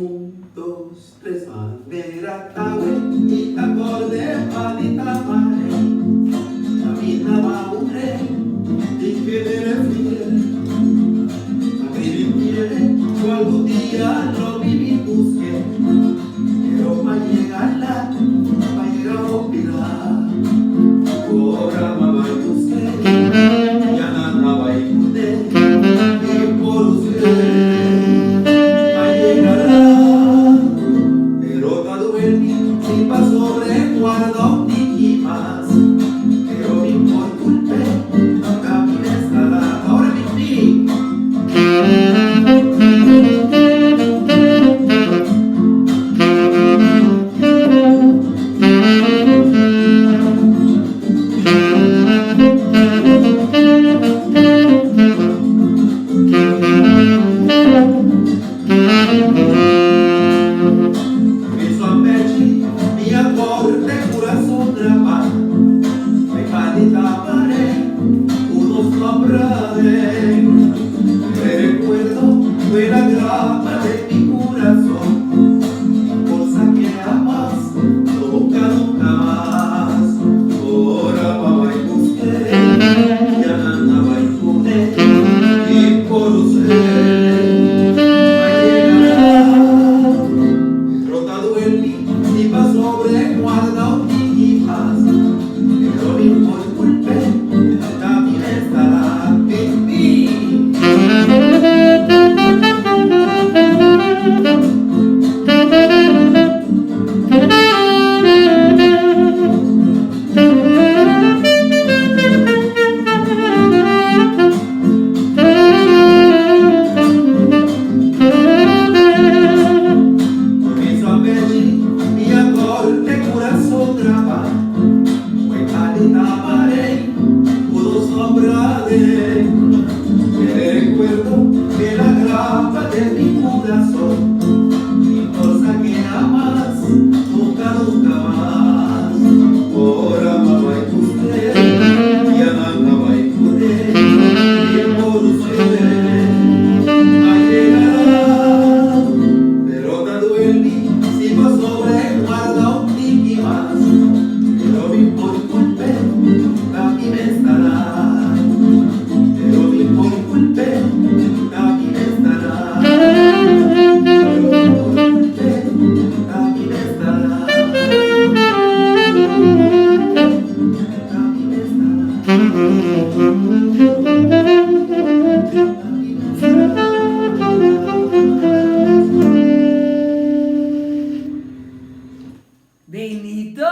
Un, dos, tres, bandera, tawe, y acorde, palita, mare, camina, maure, y que me refiere, a vivir quiere, o algún día lo viví, busque, pero va a llegarla, va a llegar a opinar, ahora mamá y busque, ya nada va a ir y por usted. Si pasó recuerdo y más, pero mi por culpa nunca mi estará. Ahora mi sí. Recuerdo fue la grapa de mi corazón, cosa que jamás, nunca, nunca más. Ahora mamá y busqué, ya nada y pude, y por usted va a llegar. Derrotado en mí, si pasó recuerdo y más, pero mi por culpa también estará en mí. Recuerdo que la grapa de mi corazón, mi cosa que amas, nunca, nunca más. Ahora mamá y usted, ya nada y pude, y por usted va a llegar. Derrotado en mí, si pasó recuerda un tiki más, pero mi por culpa también estará. Benito!